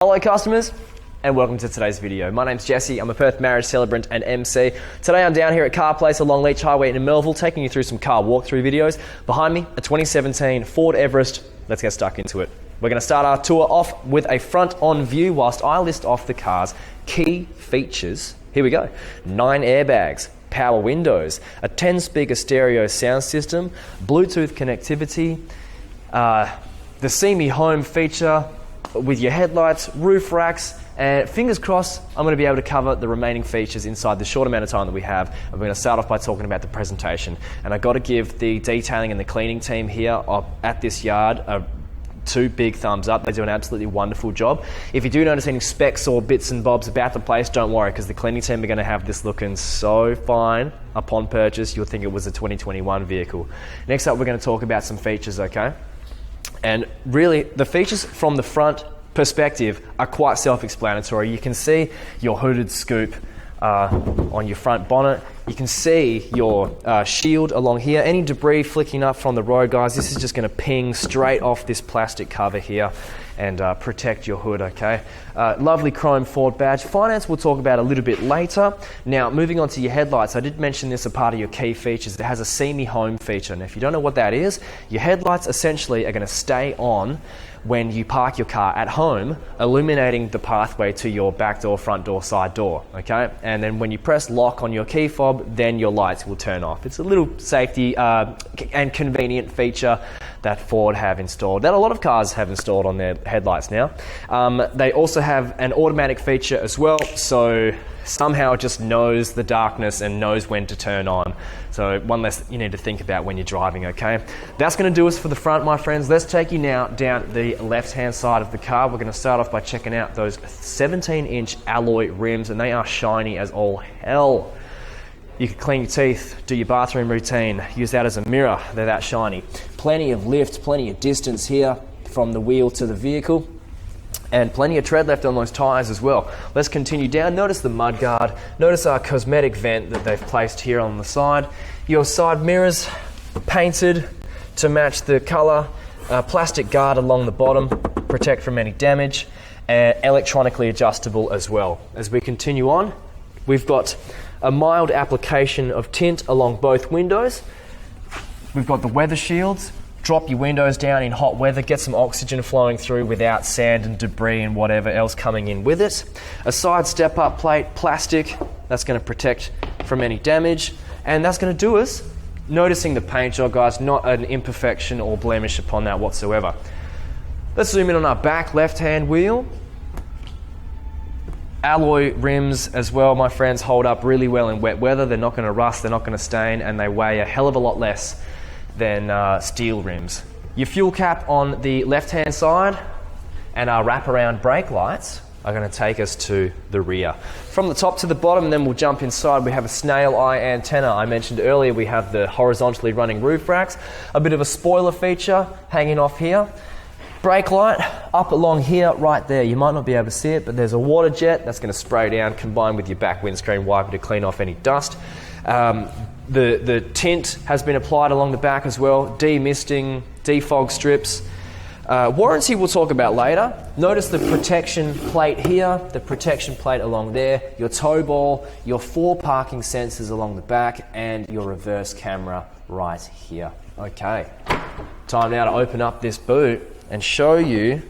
Hello customers, and welcome to today's video. My name's Jesse, I'm a Perth marriage celebrant and MC. Today I'm down here at Carr Place along Leach Highway in Mellville, taking you through some car walkthrough videos. Behind me, a 2017 Ford Everest. Let's get stuck into it. We're going to start our tour off with a front-on view whilst I list off the car's key features. Here we go. 9 airbags, power windows, a 10-speaker stereo sound system, Bluetooth connectivity, the See Me Home feature, with your headlights, roof racks, and fingers crossed I'm going to be able to cover the remaining features inside the short amount of time that we have. And we're going to start off by talking about the presentation. And I've got to give the detailing and the cleaning team here at this yard two big thumbs up. They do an absolutely wonderful job. If you do notice any specks or bits and bobs about the place, don't worry, because the cleaning team are going to have this looking so fine upon purchase. You'll think it was a 2021 vehicle. Next up, we're going to talk about some features, okay? And really, the features from the front perspective are quite self-explanatory. You can see your hooded scoop on your front bonnet. You can see your shield along here. Any debris flicking up from the road, guys, this is just going to ping straight off this plastic cover here and protect your hood, okay? Lovely chrome Ford badge. Finance we'll talk about a little bit later. Now, moving on to your headlights, I did mention this a part of your key features. It has a See Me Home feature. And if you don't know what that is, your headlights essentially are going to stay on when you park your car at home, illuminating the pathway to your back door, front door, side door, okay? And then when you press lock on your key fob, then your lights will turn off. It's a little safety and convenient feature that Ford have installed, that a lot of cars have installed on their headlights now. They also have an automatic feature as well, so somehow it just knows the darkness and knows when to turn on. So one less you need to think about when you're driving, okay? That's going to do us for the front, my friends. Let's take you now down the left-hand side of the car. We're going to start off by checking out those 17-inch alloy rims, and they are shiny as all hell. You can clean your teeth, do your bathroom routine, use that as a mirror. They're that shiny. Plenty of lift, plenty of distance here from the wheel to the vehicle, and plenty of tread left on those tyres as well. Let's continue down. Notice the mudguard. Notice our cosmetic vent that they've placed here on the side. Your side mirrors painted to match the colour. Plastic guard along the bottom, protect from any damage, and electronically adjustable as well. As we continue on, we've got a mild application of tint along both windows. We've got the weather shields. Drop your windows down in hot weather, get some oxygen flowing through without sand and debris and whatever else coming in with it. A side step-up plate, plastic, that's going to protect from any damage. And that's going to do us. Noticing the paint job, guys, not an imperfection or blemish upon that whatsoever. Let's zoom in on our back left-hand wheel. Alloy rims as well, my friends, hold up really well in wet weather. They're not going to rust, they're not going to stain, and they weigh a hell of a lot less than steel rims. Your fuel cap on the left-hand side and our wraparound brake lights are going to take us to the rear. From the top to the bottom, and then we'll jump inside, we have a snail eye antenna. I mentioned earlier we have the horizontally running roof racks, a bit of a spoiler feature hanging off here. Brake light up along here, right there. You might not be able to see it, but there's a water jet that's going to spray down, combined with your back windscreen wiper to clean off any dust. The tint has been applied along the back as well, demisting, defog strips. Warranty we'll talk about later. Notice the protection plate here, the protection plate along there, your tow ball, your 4 parking sensors along the back, and your reverse camera right here. Okay, time now to open up this boot and show you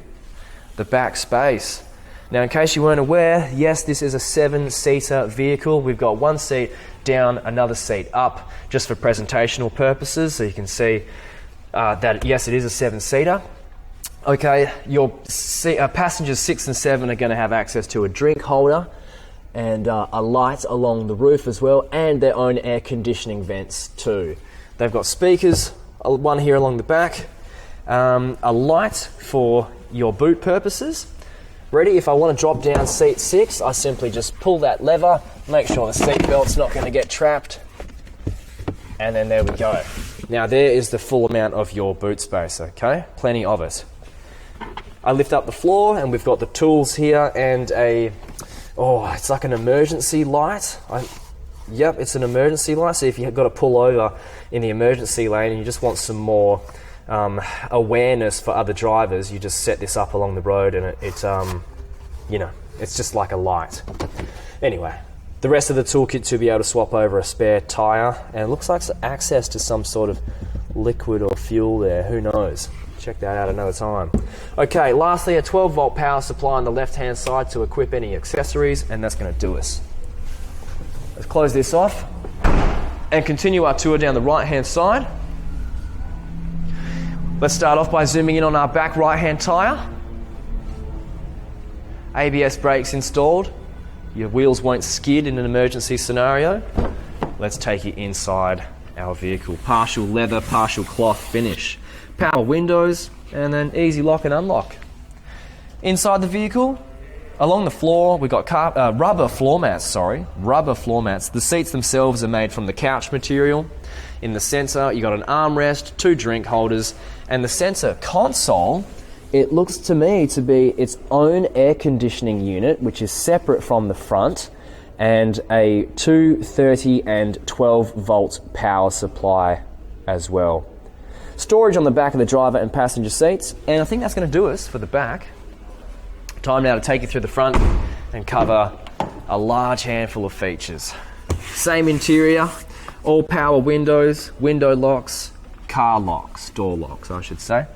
the back space. Now, in case you weren't aware, yes, this is a 7-seater vehicle. We've got 1 seat down, another seat up, just for presentational purposes, so you can see that, yes, it is a 7-seater. Okay, your passengers 6 and 7 are going to have access to a drink holder and a light along the roof as well, and their own air conditioning vents too. They've got speakers, one here along the back, a light for your boot purposes. Ready? If I want to drop down seat 6, I simply just pull that lever, make sure the seat belt's not going to get trapped, and then there we go. Now there is the full amount of your boot space, okay? Plenty of it. I lift up the floor and we've got the tools here and it's like an emergency light. Yep, it's an emergency light, so if you've got to pull over in the emergency lane and you just want some more awareness for other drivers, you just set this up along the road and you know, it's just like a light. Anyway, the rest of the toolkit to be able to swap over a spare tyre, and it looks like it's access to some sort of liquid or fuel there, who knows. Check that out another time. Okay, lastly, a 12 volt power supply on the left hand side to equip any accessories, and that's going to do us. Let's close this off and continue our tour down the right hand side. Let's start off by zooming in on our back right hand tyre. ABS brakes installed. Your wheels won't skid in an emergency scenario. Let's take you inside our vehicle. Partial leather, partial cloth finish. Power windows, and then easy lock and unlock. Inside the vehicle, along the floor, we've got rubber floor mats. The seats themselves are made from the couch material. In the centre, you've got an armrest, 2 drink holders, and the centre console, it looks to me to be its own air conditioning unit, which is separate from the front, and a 230 and 12 volt power supply as well. Storage on the back of the driver and passenger seats, and I think that's going to do us for the back. Time now to take you through the front and cover a large handful of features. Same interior, all power windows, window locks, car locks, door locks I should say.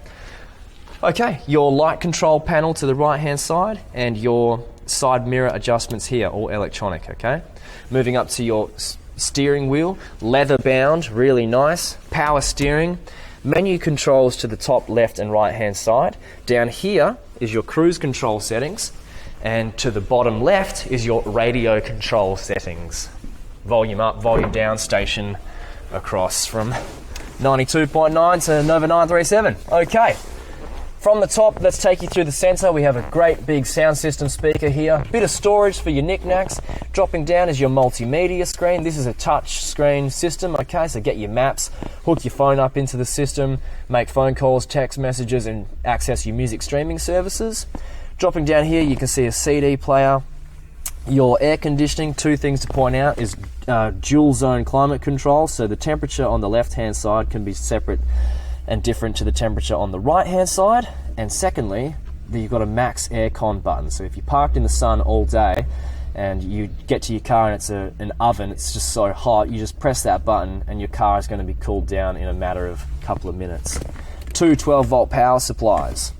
Okay, your light control panel to the right hand side and your side mirror adjustments here, all electronic, okay? Moving up to your steering wheel, leather bound, really nice, power steering, menu controls to the top left and right hand side. Down here is your cruise control settings, and to the bottom left is your radio control settings. Volume up, volume down, station across from 92.9 to Nova 937. Okay. From the top, let's take you through the centre. We have a great big sound system speaker here. Bit of storage for your knickknacks. Dropping down is your multimedia screen. This is a touch screen system, okay? So get your maps, hook your phone up into the system, make phone calls, text messages, and access your music streaming services. Dropping down here, you can see a CD player. Your air conditioning, 2 things to point out, is dual zone climate control. So the temperature on the left-hand side can be separate and different to the temperature on the right hand side. And secondly, you've got a max aircon button. So if you're parked in the sun all day and you get to your car and it's an oven, it's just so hot, you just press that button and your car is going to be cooled down in a matter of a couple of minutes. 2 12 volt power supplies.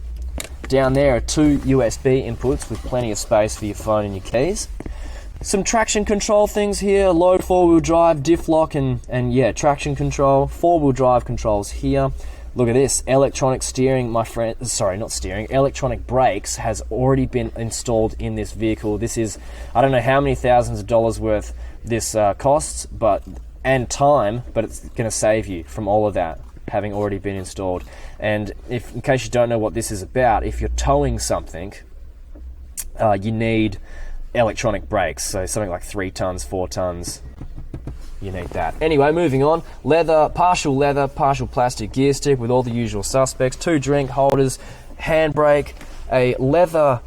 Down there are 2 USB inputs with plenty of space for your phone and your keys. Some traction control things here, low 4-wheel drive, diff lock, and yeah, traction control. 4-wheel drive controls here. Look at this, electronic steering, my friend, sorry, not steering, electronic brakes has already been installed in this vehicle. This is, I don't know how many thousands of dollars worth this costs, and time, but it's going to save you from all of that, having already been installed. And in case you don't know what this is about, if you're towing something, you need electronic brakes, so something like 3 tons, 4 tons, you need that. Anyway, moving on, leather, partial plastic gear stick with all the usual suspects, 2 drink holders, handbrake, a leather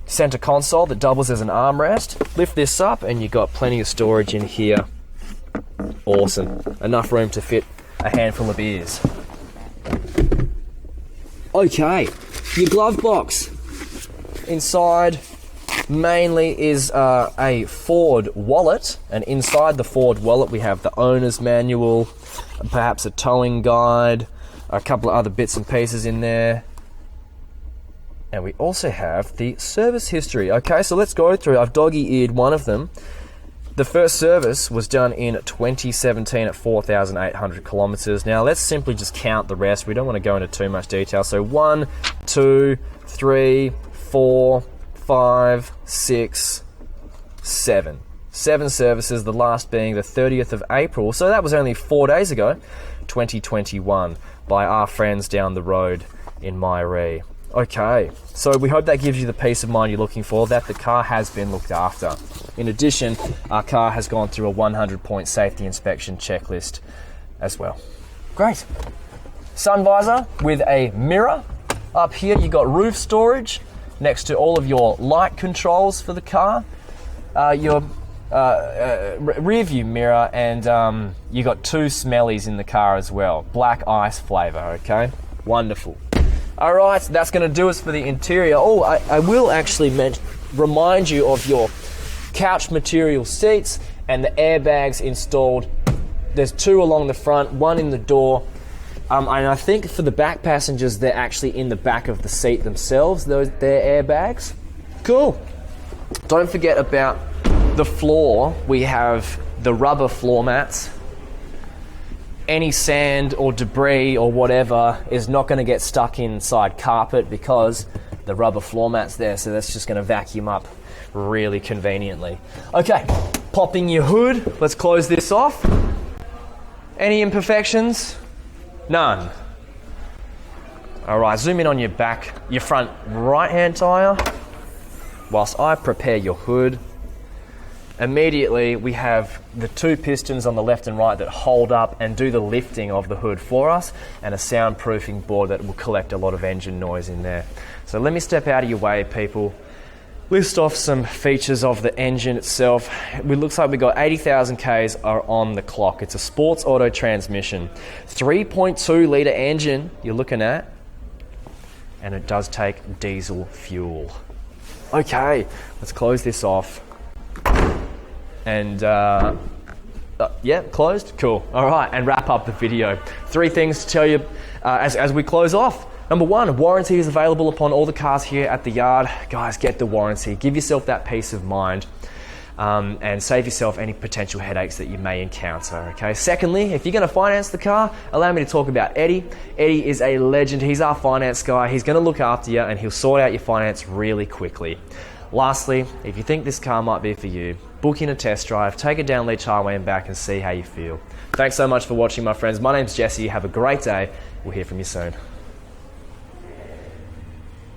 center console that doubles as an armrest. Lift this up and you've got plenty of storage in here. Awesome, enough room to fit a handful of beers. Okay, your glove box. Inside mainly is a Ford wallet, and inside the Ford wallet we have the owner's manual, perhaps a towing guide, a couple of other bits and pieces in there, and we also have the service history. Okay, so let's go through. I've doggy-eared one of them. The first service was done in 2017 at 4,800 kilometers. Now let's simply just count the rest. We don't want to go into too much detail. So 1, 2, 3, 4, 5, 6, 7. 7 services, the last being the 30th of April. So that was only 4 days ago, 2021, by our friends down the road in Myrie. Okay, so we hope that gives you the peace of mind you're looking for, that the car has been looked after. In addition, our car has gone through a 100-point safety inspection checklist as well. Great. Sun visor with a mirror. Up here you've got roof storage next to all of your light controls for the car. Your rear view mirror, and you got 2 smellies in the car as well. Black ice flavour, okay? Wonderful. All right, that's going to do us for the interior. Oh, I will actually remind you of your couch material seats and the airbags installed. There's 2 along the front, 1 in the door. And I think for the back passengers, they're actually in the back of the seat themselves, they're airbags. Cool. Don't forget about the floor. We have the rubber floor mats. Any sand or debris or whatever is not going to get stuck inside carpet because the rubber floor mat's there, so that's just going to vacuum up really conveniently. Okay, popping your hood. Let's close this off. Any imperfections? None. All right, zoom in on your front right-hand tire whilst I prepare your hood. Immediately, we have the 2 pistons on the left and right that hold up and do the lifting of the hood for us, and a soundproofing board that will collect a lot of engine noise in there. So let me step out of your way, people. List off some features of the engine itself. It looks like we've got 80,000 Ks are on the clock. It's a sports auto transmission. 3.2 litre engine you're looking at, and it does take diesel fuel. Okay, let's close this off. And yeah, closed? Cool. All right, and wrap up the video. 3 things to tell you as we close off. Number 1, warranty is available upon all the cars here at the yard. Guys, get the warranty. Give yourself that peace of mind and save yourself any potential headaches that you may encounter, okay? Secondly, if you're going to finance the car, allow me to talk about Eddie. Eddie is a legend. He's our finance guy. He's going to look after you and he'll sort out your finance really quickly. Lastly, if you think this car might be for you, book in a test drive, take it down Leach Highway and back and see how you feel. Thanks so much for watching, my friends. My name's Jesse. Have a great day. We'll hear from you soon.